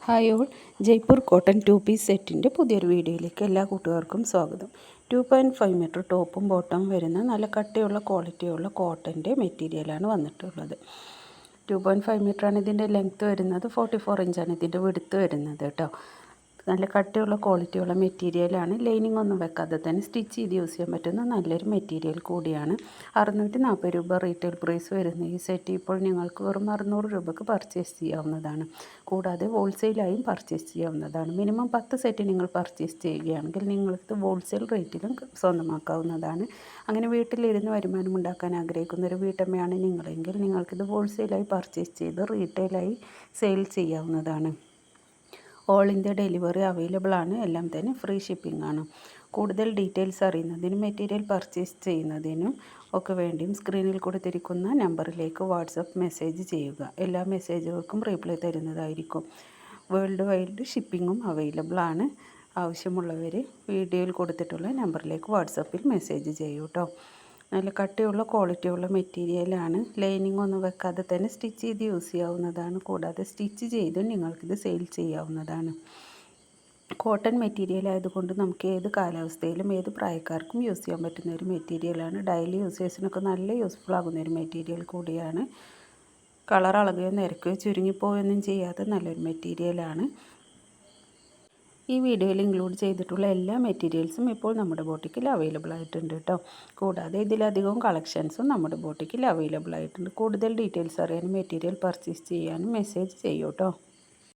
Hi all, Jaipur cotton 2 piece സെറ്റിൻ്റെ പുതിയൊരു വീഡിയോയിലേക്ക് എല്ലാ കൂട്ടുകാർക്കും സ്വാഗതം. 2.5 മീറ്റർ ടോപ്പും ബോട്ടവും വരുന്ന നല്ല കട്ടിയുള്ള ക്വാളിറ്റിയുള്ള കോട്ടൻ്റെ മെറ്റീരിയലാണ് വന്നിട്ടുള്ളത്. 2.5 മീറ്ററാണ് ഇതിൻ്റെ ലെങ്ത്ത് വരുന്നത്. 44 ഇഞ്ചാണ് ഇതിൻ്റെ വിഡ്ത്ത് വരുന്നത് കേട്ടോ. നല്ല കട്ടിയുള്ള ക്വാളിറ്റിയുള്ള മെറ്റീരിയലാണ്. ലൈനിങ് ഒന്നും വെക്കാതെ തന്നെ സ്റ്റിച്ച് ചെയ്ത് യൂസ് ചെയ്യാൻ പറ്റുന്ന നല്ലൊരു മെറ്റീരിയൽ കൂടിയാണ്. 640 രൂപ റീറ്റെയിൽ പ്രൈസ് വരുന്ന ഈ സെറ്റ് ഇപ്പോൾ നിങ്ങൾക്ക് വെറും 600 രൂപയ്ക്ക് പർച്ചേസ് ചെയ്യാവുന്നതാണ്. കൂടാതെ ഹോൾസെയിലായും പർച്ചേസ് ചെയ്യാവുന്നതാണ്. മിനിമം 10 സെറ്റ് നിങ്ങൾ പർച്ചേസ് ചെയ്യുകയാണെങ്കിൽ നിങ്ങൾക്ക് ഹോൾസെയിൽ റേറ്റിലും സ്വന്തമാക്കാവുന്നതാണ്. അങ്ങനെ വീട്ടിലിരുന്ന് വരുമാനം ഉണ്ടാക്കാൻ ആഗ്രഹിക്കുന്ന ഒരു വീട്ടമ്മയാണ് നിങ്ങളെങ്കിൽ നിങ്ങൾക്കിത് ഹോൾസെയിലായി പർച്ചേസ് ചെയ്ത് റീറ്റെയിലായി സെയിൽ ചെയ്യാവുന്നതാണ്. ഓൾ ഇന്ത്യ ഡെലിവറി അവൈലബിൾ ആണ്. എല്ലാം തന്നെ ഫ്രീ ഷിപ്പിംഗ് ആണ്. കൂടുതൽ ഡീറ്റെയിൽസ് അറിയുന്നതിനും മെറ്റീരിയൽ പർച്ചേസ് ചെയ്യുന്നതിനും ഒക്കെ വേണ്ടിയും സ്ക്രീനിൽ കൊടുത്തിരിക്കുന്ന നമ്പറിലേക്ക് വാട്സപ്പ് മെസ്സേജ് ചെയ്യുക. എല്ലാ മെസ്സേജുകൾക്കും റീപ്ലൈ തരുന്നതായിരിക്കും. വേൾഡ് വൈഡ് ഷിപ്പിങ്ങും അവൈലബിൾ ആണ്. ആവശ്യമുള്ളവർ വീഡിയോയിൽ കൊടുത്തിട്ടുള്ള നമ്പറിലേക്ക് വാട്സപ്പിൽ മെസ്സേജ് ചെയ്യൂ കേട്ടോ. നല്ല കട്ടിയുള്ള ക്വാളിറ്റിയുള്ള മെറ്റീരിയലാണ്. ലൈനിങ് ഒന്നും വെക്കാതെ തന്നെ സ്റ്റിച്ച് ചെയ്ത് യൂസ് ചെയ്യാവുന്നതാണ്. കൂടാതെ സ്റ്റിച്ച് ചെയ്തും നിങ്ങൾക്കിത് സെയിൽ ചെയ്യാവുന്നതാണ്. കോട്ടൺ മെറ്റീരിയൽ ആയതുകൊണ്ട് നമുക്ക് ഏത് കാലാവസ്ഥയിലും ഏത് പ്രായക്കാർക്കും യൂസ് ചെയ്യാൻ പറ്റുന്ന ഒരു മെറ്റീരിയലാണ്. ഡെയിലി യൂസേഴ്സിനൊക്കെ നല്ല യൂസ്ഫുൾ ആകുന്ന ഒരു മെറ്റീരിയൽ കൂടിയാണ്. കളർ അളകുകയോ നിരക്കുകയോ ചുരുങ്ങിപ്പോവുകയൊന്നും ചെയ്യാത്ത നല്ലൊരു മെറ്റീരിയലാണ്. ഈ വീഡിയോയിൽ ഇൻക്ലൂഡ് ചെയ്തിട്ടുള്ള എല്ലാ മെറ്റീരിയൽസും ഇപ്പോൾ നമ്മുടെ ബോട്ടിക്കിൽ അവൈലബിൾ ആയിട്ടുണ്ട് കേട്ടോ. കൂടാതെ ഇതിലധികവും കളക്ഷൻസും നമ്മുടെ ബോട്ടിക്കിൽ അവൈലബിൾ ആയിട്ടുണ്ട്. കൂടുതൽ ഡീറ്റെയിൽസ് അറിയാനും മെറ്റീരിയൽ പർച്ചേസ് ചെയ്യാനും മെസ്സേജ് ചെയ്യൂ കേട്ടോ.